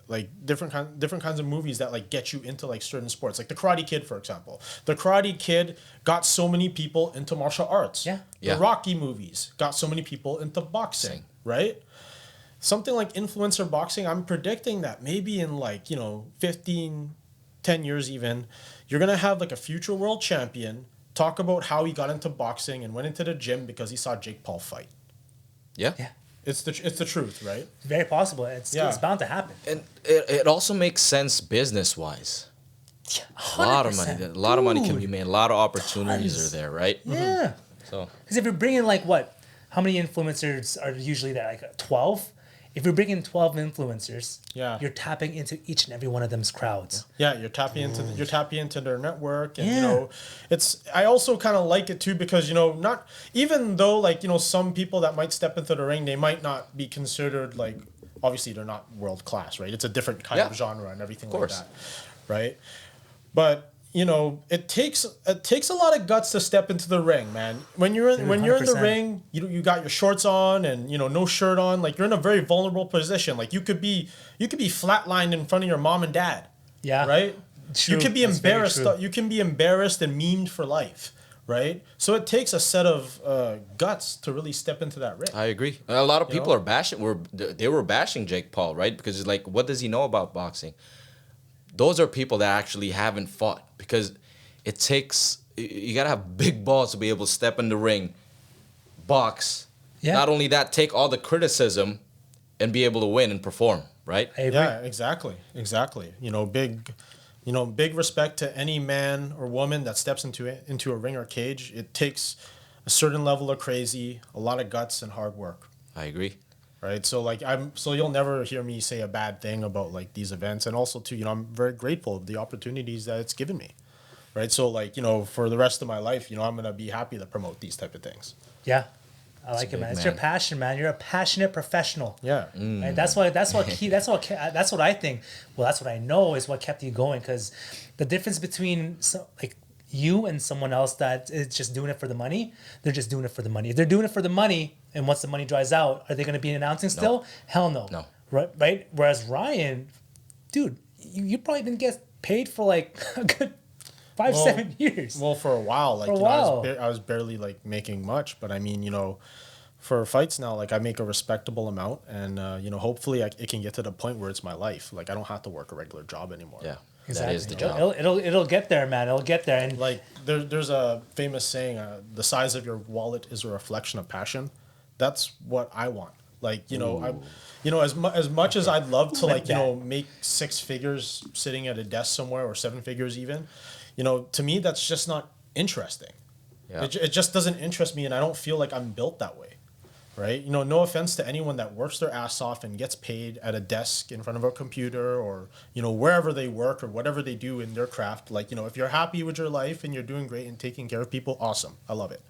like different kinds of movies that like get you into like certain sports, like the Karate Kid, for example. The Karate Kid got so many people into martial arts. Yeah. Yeah. The Rocky movies got so many people into boxing, right? Something like influencer boxing, I'm predicting that maybe in like, 15, 10 years even, you're going to have like a future world champion talk about how he got into boxing and went into the gym because he saw Jake Paul fight. Yeah. Yeah. It's the truth, right? Very possible. It's bound to happen. And it also makes sense business wise. A lot of money. A lot of money can be made. A lot of opportunities Tons. are there, right? Yeah. So Because if you're bringing like what? How many influencers are usually there? Like 12? If you're bringing 12 influencers, Yeah. you're tapping into each and every one of them's crowds. Yeah, you're tapping into their network, and Yeah. I also kind of like it too because not even though like some people that might step into the ring, they might not be considered like, obviously they're not world class, right? It's a different kind of genre and everything like course. that, right? But it takes a lot of guts to step into the ring, man. When you're in the 100%. ring, you got your shorts on and no shirt on, like you're in a very vulnerable position. Like you could be flatlined in front of your mom and dad. Yeah. Right? True. You could be That's very embarrassed. true. You can be embarrassed and memed for life, right? So it takes a set of guts to really step into that ring. I agree. A lot of people know? are bashing. They were bashing Jake Paul, right? Because it's like, what does he know about boxing? Those are people that actually haven't fought because it takes. You gotta have big balls to be able to step in the ring, box. Yeah. Not only that, take all the criticism, and be able to win and perform. Right? I agree. Yeah, exactly. Big respect to any man or woman that steps into a ring or cage. It takes a certain level of crazy, a lot of guts and hard work. I agree. Right. So you'll never hear me say a bad thing about like these events. And also too, I'm very grateful of the opportunities that it's given me. Right. So for the rest of my life, I'm going to be happy to promote these type of things. Yeah. I like it, big man. It's man. your passion, man. You're a passionate professional. Yeah. Right? That's what I think. Well, that's what I know is what kept you going. Because the difference between you and someone else that is just doing it for the money, they're just doing it for the money. If they're doing it for the money, and once the money dries out, are they going to be announcing still? Hell no. No. Right? Whereas Ryan, dude, you probably didn't get paid for like a good 5-7 years. Well, for a while, like For a while. I was barely like making much, but I mean, for fights now, like I make a respectable amount, and hopefully it can get to the point where it's my life. Like I don't have to work a regular job anymore. Yeah. Exactly. That is the job. It'll get there, man. It'll get there. And Like there's a famous saying, the size of your wallet is a reflection of passion. That's what I want. Like as much as I'd love to like make 6 figures sitting at a desk somewhere or 7 figures even, to me that's just not interesting. Yeah. It just doesn't interest me, and I don't feel like I'm built that way. Right? No offense to anyone that works their ass off and gets paid at a desk in front of a computer or, wherever they work or whatever they do in their craft. Like, if you're happy with your life and you're doing great and taking care of people, awesome. I love it.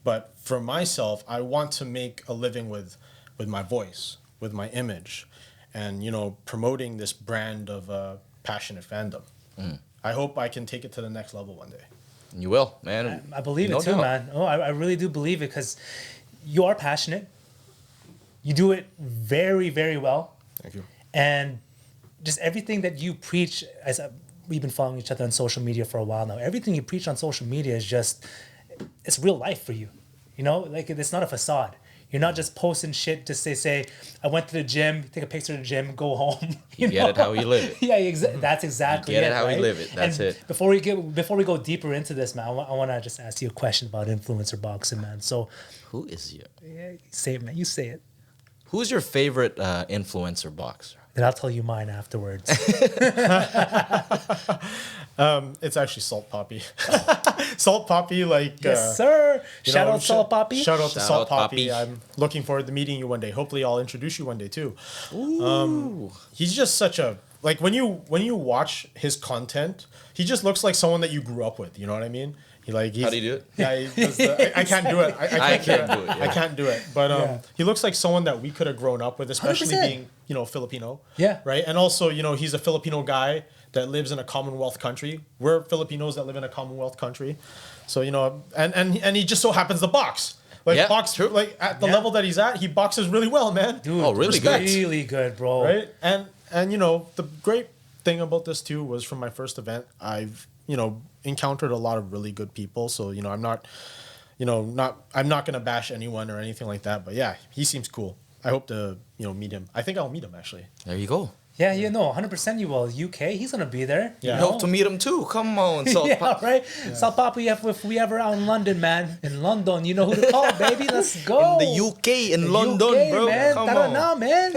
But for myself, I want to make a living with my voice, with my image, and, promoting this brand of passionate fandom. I hope I can take it to the next level one day. You will, man. I believe No it too, doubt. man. Oh, I really do believe it because you are passionate. You do it very, very well. Thank you. And just everything that you preach, we've been following each other on social media for a while now. Everything you preach on social media is it's real life for you. Like it's not a facade. You're not just posting shit to say, I went to the gym, take a picture of the gym, go home. You get it how you live it. Yeah, that's exactly You it. get it how you right? live it. That's And it. Before we go deeper into this, man, I want to just ask you a question about influencer boxing, man. So, Who is you? say it, man. You say it. Who's your favorite influencer boxer? Then I'll tell you mine afterwards. It's actually Salt Poppy. Salt Poppy, like... Yes, sir. Shout out sh- Salt Poppy. Shout out to Shout Salt out Poppy. Poppy. I'm looking forward to meeting you one day. Hopefully I'll introduce you one day too. Ooh. He's just such a... Like, when you watch his content, he just looks like someone that you grew up with. You know what I mean? He's, How do you do it? Yeah, he does I can't do it. I can't do it, yeah. I can't do it. But Yeah. he looks like someone that we could have grown up with, especially 100%. being, Filipino. Yeah. Right? And also, he's a Filipino guy that lives in a Commonwealth country. We're Filipinos that live in a Commonwealth country. So, and he just so happens to box. Like Yeah, box, true. like at the Yeah. level that he's at, he boxes really well, man. Dude, Oh, really good. Really good, bro. Right? And you know, the great thing about this too was from my first event, I've, you know, encountered a lot of really good people. So, you know, I'm not gonna bash anyone or anything like that. But yeah, he seems cool. I hope to, you know, meet him. I think I'll meet him actually. There you go. Yeah, you know, 100% you will. UK, he's gonna be there. Yeah. You I hope to meet him too. Come on, so Yeah, right. South Papa, if we ever out in London, man, in London, you know who to call, baby. Let's go. in the UK, in The London, UK, bro. man. Come Tara on. na, man.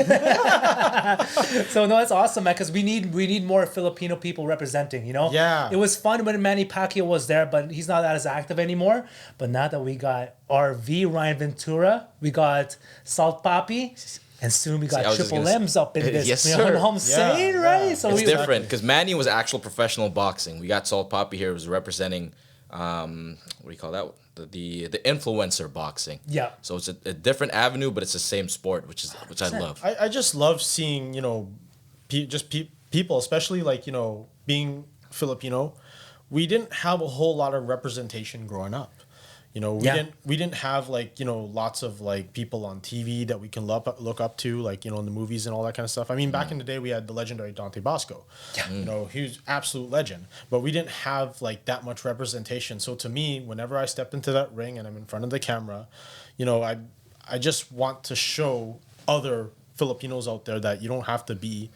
So no, that's awesome, man. Because we need more Filipino people representing. You know. Yeah. It was fun when Manny Pacquiao was there, but he's not as active anymore. But now that we got RV Ryan Ventura, we got Salt Papi. And soon we got I was just Triple gonna M's up in this. Yes, You know sir. what I'm saying, right? yeah. So It's we, different because Manny was actual professional boxing. We got Salt Poppy here was representing, what do you call that? The influencer boxing. Yeah. So it's a different avenue, but it's the same sport, which I love. I just love seeing, you know, people, especially like, you know, being Filipino, we didn't have a whole lot of representation growing up. You know, we didn't have like, you know, lots of like people on TV that we can look up to, like, you know, in the movies and all that kind of stuff. I mean, back in the day, we had the legendary Dante Bosco. Yeah. You know, he was absolute legend, but we didn't have like that much representation. So to me, whenever I step into that ring and I'm in front of the camera, you know, I just want to show other Filipinos out there that you don't have to be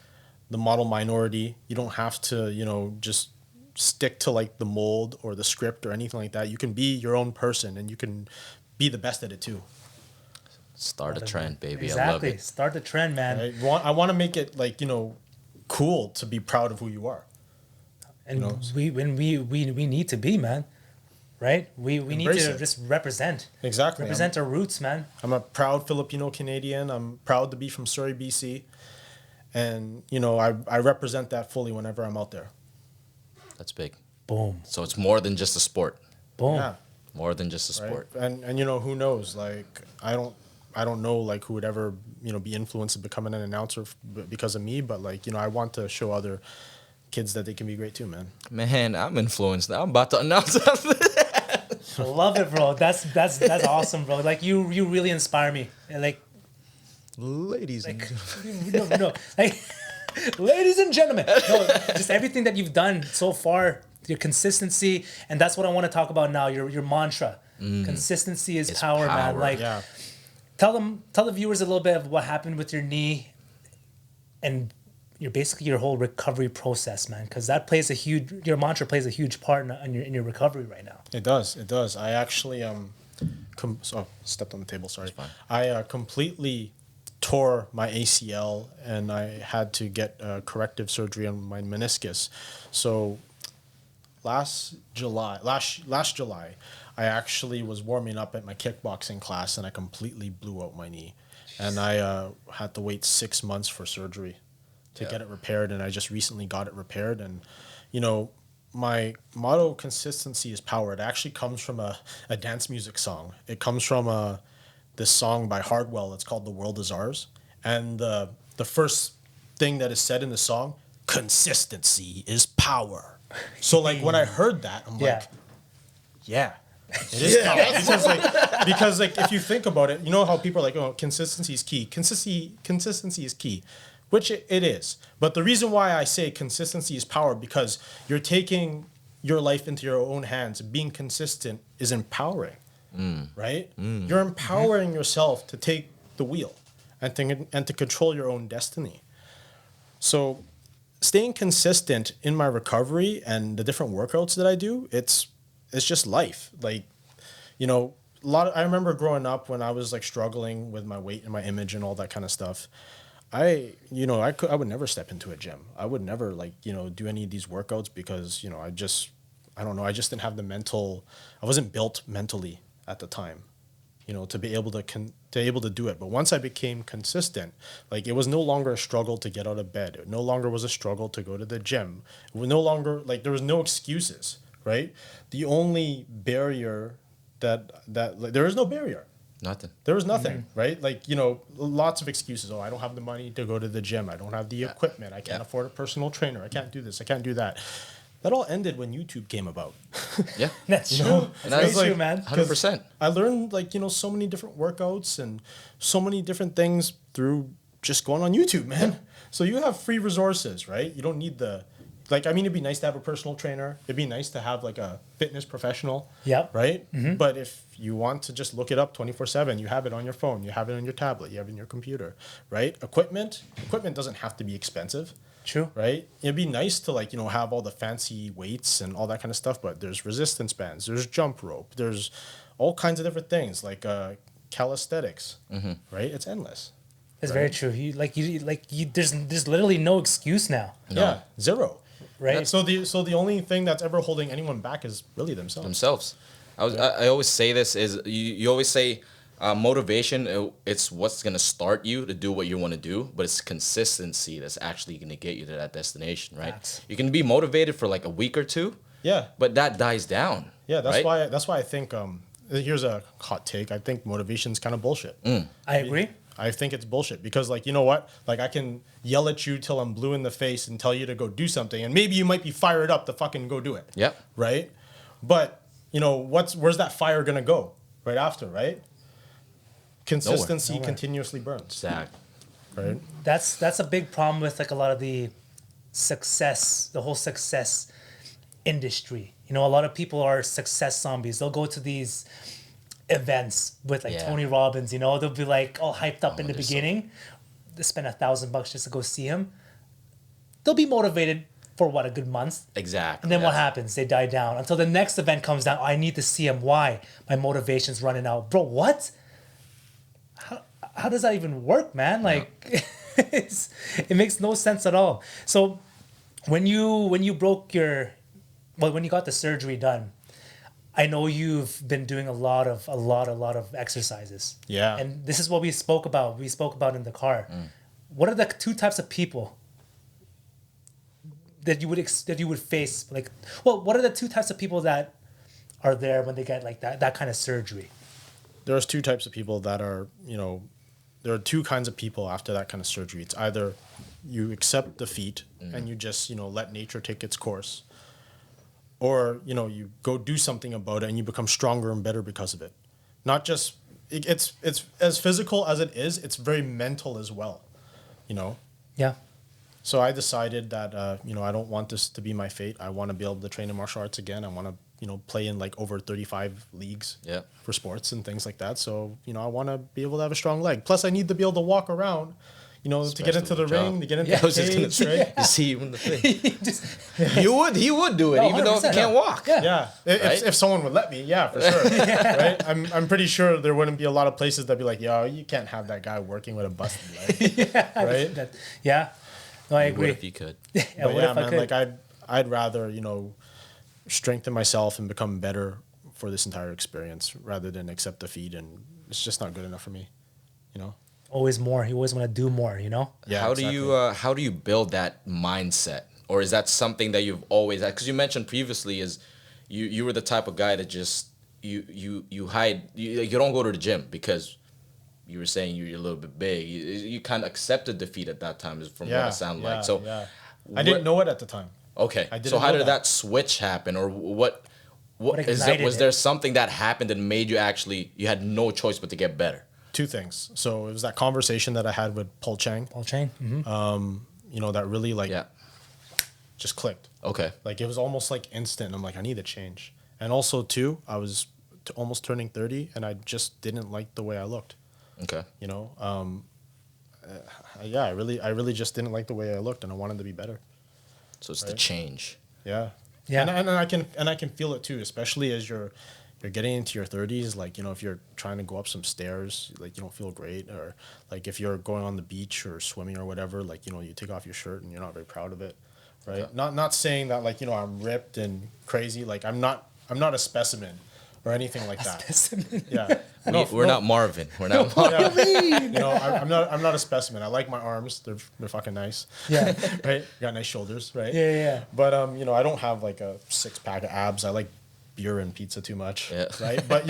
the model minority. You don't have to, you know, just stick to like the mold or the script or anything like that. You can be your own person and you can be the best at it too. Start a trend, baby. exactly. I love it. Start the trend, man. I want to make it like, you know, cool to be proud of who you are. And know, we need to be, man. Right? We need Embrace to it. just represent. Exactly. Represent our roots, man. I'm a proud Filipino Canadian. I'm proud to be from Surrey, BC. And, you know, I represent that fully whenever I'm out there. That's big. Boom. So it's more than just a sport. Boom. Yeah. More than just a Right? sport. And you know, who knows? Like, I don't know like who would ever, you know, be influenced to becoming an announcer because of me, but like, you know, I want to show other kids that they can be great too, man. Man, I'm influenced now. I'm about to announce something. I love it, bro. That's awesome, bro. Like you really inspire me. And like Ladies. no. Like ladies and gentlemen. No, just everything that you've done so far, your consistency, and that's what I want to talk about now. Your mantra. Consistency is It's power, man. power. Like Yeah. tell the viewers a little bit of what happened with your knee and your whole recovery process, man, because your mantra plays a huge part in your recovery right now. It does. I actually stepped on the table, sorry. I completely tore my ACL and I had to get corrective surgery on my meniscus. So last July, I actually was warming up at my kickboxing class and I completely blew out my knee. And I had to wait 6 months for surgery to get it repaired. And I just recently got it repaired. And, you know, my motto, consistency is power. It actually comes from a dance music song. It comes from this song by Hardwell. It's called The World Is Ours. And the first thing that is said in the song, consistency is power. So like when I heard that, I'm like, yeah. It is power. Because if you think about it, you know how people are like, oh, consistency is key. Consistency is key, which it is. But the reason why I say consistency is power, because you're taking your life into your own hands. Being consistent is empowering, right? You're empowering yourself to take the wheel and to control your own destiny. So staying consistent in my recovery and the different workouts that I do, it's just life. Like, you know, I remember growing up when I was like struggling with my weight and my image and all that kind of stuff. I would never step into a gym. I would never do any of these workouts because, you know, I don't know. I just didn't have I wasn't built mentally at the time, you know, to be able to do it. But once I became consistent, like it was no longer a struggle to get out of bed. It no longer was a struggle to go to the gym. It was no longer there was no excuses. Right? The only barrier there is no barrier. Nothing. There was nothing, right? Like, you know, lots of excuses. Oh, I don't have the money to go to the gym. I don't have the equipment. I can't afford a personal trainer. I can't do this. I can't do that. that all ended when YouTube came about. Yeah. That's true. know? That's It's very like- true, man. 100%. I learned like, so many different workouts and so many different things through just going on YouTube, man. So you have free resources, right? You don't need it'd be nice to have a personal trainer. It'd be nice to have like a fitness professional. Yep. Right? But if you want to just look it up 24/7, you have it on your phone, you have it on your tablet, you have it in your computer, right? Equipment doesn't have to be expensive. True. Right? It'd be nice to have all the fancy weights and all that kind of stuff, but there's resistance bands, there's jump rope, there's all kinds of different things like calisthenics, right? It's endless. It's very true. There's literally no excuse now, Yeah, zero. right? So the only thing that's ever holding anyone back is really themselves. I always say this is you always say motivation. It's what's gonna start you to do what you want to do, but it's consistency that's actually gonna get you to that destination, right? You can be motivated for like a week or two, Yeah, but that dies down. yeah. right? That's why I think here's a hot take. I think motivation's kind of bullshit. I agree. I think it's bullshit because, you know what? Like, I can yell at you till I'm blue in the face and tell you to go do something, and maybe you might be fired up to fucking go do it. Yep. Right? But, where's that fire gonna go right after, right? Consistency Nowhere. continuously burns. Exactly. Right? That's a big problem with like a lot of the whole success industry. A lot of people are success zombies. They'll go to these events with like Yeah. Tony Robbins, they'll be like all hyped up in the they're so- beginning. They spend $1,000 just to go see him. They'll be motivated for a good month. Exactly. And then what That's- happens? They die down until the next event comes down. Oh, I need to see him. Why? My motivation's running out. Bro, what? How does that even work, man? Like, it makes no sense at all. So when you got the surgery done, I know you've been doing a lot of exercises. Yeah. And this is what we spoke about. We spoke about in the car. What are the two types of people that you would face? Like, what are the two types of people that are there when they get like that kind of surgery? There's two types of people that are, there are two kinds of people after that kind of surgery. It's either you accept defeat and you just, let nature take its course. Or, you go do something about it and you become stronger and better because of it. Not just, it's as physical as it is, it's very mental as well, Yeah. So I decided that, I don't want this to be my fate. I want to be able to train in martial arts again. I want to, play in like over 35 leagues Yeah. for sports and things like that. So, I want to be able to have a strong leg. Plus, I need to be able to walk around, to get Especially into the with John. ring, to get into Yeah, I the was just gonna cage, say, right? you see you in the thing. Just- He would do it, No, even though he 100%, can't yeah. walk. Yeah. Yeah, Right? if someone would let me, yeah, for sure. Right? I'm pretty sure there wouldn't be a lot of places that'd be like, yo, you can't have that guy working with a busted leg, right? Yeah. No, I You would agree. if you could. Yeah, But what yeah, if I man, could? like I'd rather strengthen myself and become better for this entire experience rather than accept defeat, and it's just not good enough for me, Always more. You always want to do more, Yeah. how exactly. how do you build that mindset, or is that something that you've always had? Because you mentioned previously is you were the type of guy that just you hide, you don't go to the gym because you were saying you're a little bit big. You kind of accepted defeat at that time, is from what it sounded like. So yeah. I didn't know it at the time. okay, I didn't so how know did that. that switch happen, or what is it? ignited Was it? there something that happened that made you actually you had no choice but to get better? Two things. So it was that conversation that I had with Paul Chang, Paul Chain. Mm-hmm. that really Yeah. just clicked. Okay. Like it was almost like instant. I'm like, I need to change. And also too, I was almost turning 30 and I just didn't like the way I looked. Okay. I really just didn't like the way I looked and I wanted to be better. So it's the change. Yeah. Yeah. And I can feel it too, especially as you're getting into your 30s. Like, if you're trying to go up some stairs, like you don't feel great, or like if you're going on the beach or swimming or whatever, like, you take off your shirt and you're not very proud of it. Right. Okay. Not saying that like, I'm ripped and crazy. Like I'm not a specimen or anything like that. Yeah. We're not Marvin. We're not Marvin. Yeah. I'm not a specimen. I like my arms. They're fucking nice. Yeah. Right. Got nice shoulders. Right. Yeah. But I don't have like a 6-pack of abs. I like beer and pizza too much. Yeah. Right. But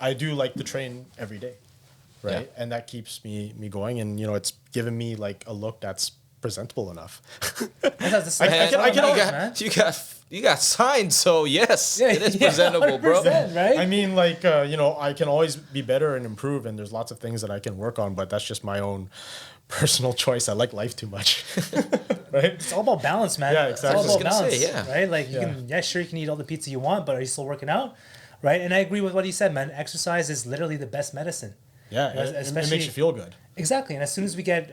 I do like to train every day. Right. Yeah. And that keeps me going, and it's given me like a look that's presentable enough. That's the I can man. you got you got signed, so yes, Yeah, it is yeah, presentable, bro. 100%, right? I mean, like, I can always be better and improve, and there's lots of things that I can work on, but that's just my own personal choice. I like life too much, right? It's all about balance, man. Yeah, It's exactly. all I was about gonna balance, say, yeah. right? Like, sure, you can eat all the pizza you want, but are you still working out? Right? And I agree with what he said, man. Exercise is literally the best medicine. Yeah, Yes, it especially- makes you feel good. Exactly. And as soon as we get,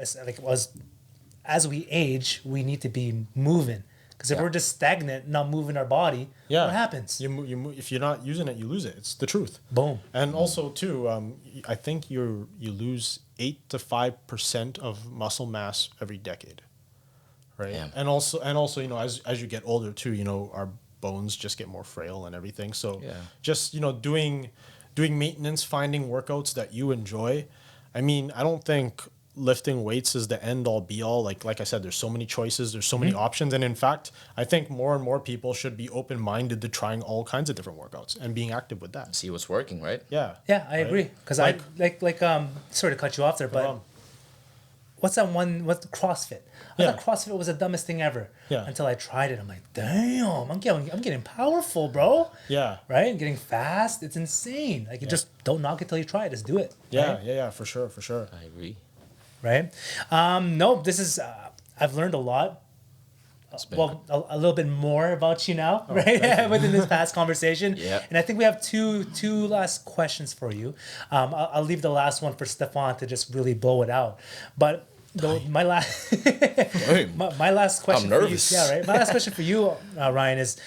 as we age, we need to be moving. Because if we're just stagnant, not moving our body, Yeah, what happens? If you're not using it, you lose it. It's the truth. Boom. And also too, I think you lose 8 to 5% of muscle mass every decade, right? Yeah. And also, as you get older too, our bones just get more frail and everything. So Yeah. just doing maintenance, finding workouts that you enjoy. I mean, I don't think lifting weights is the end all be all. Like I said, there's so many choices, there's so many options, and in fact, I think more and more people should be open minded to trying all kinds of different workouts and being active with that. See what's working, right? Yeah. Yeah, I Right? agree. Because sorry to cut you off there, but problem. what's that one? What's CrossFit? I Yeah. thought CrossFit was the dumbest thing ever. Yeah. Until I tried it, I'm like, damn, I'm getting powerful, bro. Yeah. Right? I'm getting fast. It's insane. Like, you just don't knock it till you try it. Just do it. Yeah, Right? yeah, for sure. I agree. Right? No, this is. I've learned a lot. been Well, a little bit more about you now, right? Within this past conversation. Yeah. And I think we have two last questions for you. I'll leave the last one for Stefan to just really blow it out. But my last my last question for you, nervous. yeah, right. My last question for you, Ryan, is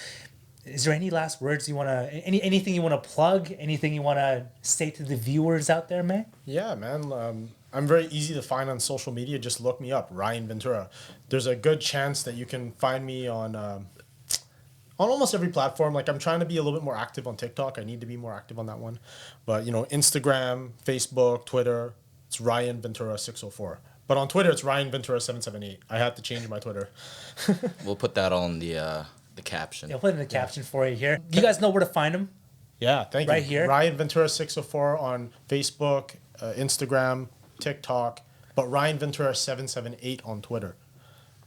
there any last words you want to anything you want to plug? Anything you want to say to the viewers out there, man? Yeah, man. I'm very easy to find on social media. Just look me up, Ryan Ventura. There's a good chance that you can find me on almost every platform. Like, I'm trying to be a little bit more active on TikTok. I need to be more active on that one. But, Instagram, Facebook, Twitter, it's Ryan Ventura 604. But on Twitter, it's Ryan Ventura 778. I had to change my Twitter. We'll put that on the caption. Yeah, I'll put it in the caption for you here. You guys know where to find him? Yeah, thank you. Right here? Ryan Ventura 604 on Facebook, Instagram, TikTok, but Ryan Ventura 778 on Twitter.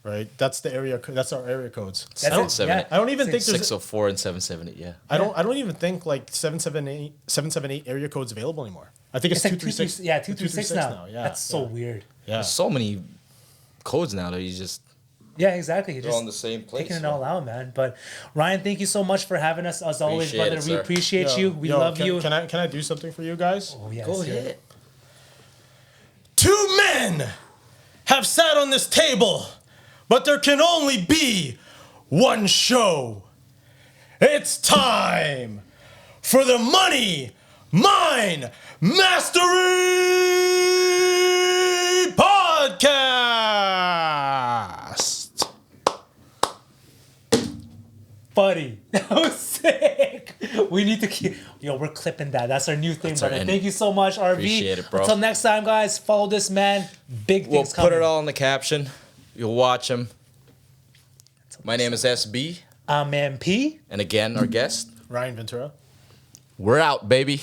Right? That's the area. That's our area codes. That's it. Yeah. I don't even think there's. 604 and 770. Yeah. I don't even think like 778 area codes available anymore. I think it's It's like 236. 236 now. Yeah. That's so weird. Yeah. There's so many codes now that you just Yeah, exactly. You're they're just on the same place. taking it all out, man. But Ryan, thank you so much for having us. As always, Appreciate brother, it, we sir. appreciate you. We love you. Can I do something for you guys? Oh, yes, Go sir. ahead. 2 men have sat on this table, but there can only be one show. It's time for the Money Mine Mastery Podcast. Buddy, that was sick. We need to keep. We're clipping that. That's our new thing, That's our brother. end. Thank you so much, RV. Appreciate it, bro. Until next time, guys, follow this man. Big We'll things put coming. it all in the caption. You'll watch him. My name is SB, I'm MP. and again, our guest. Ryan Ventura. We're out, baby.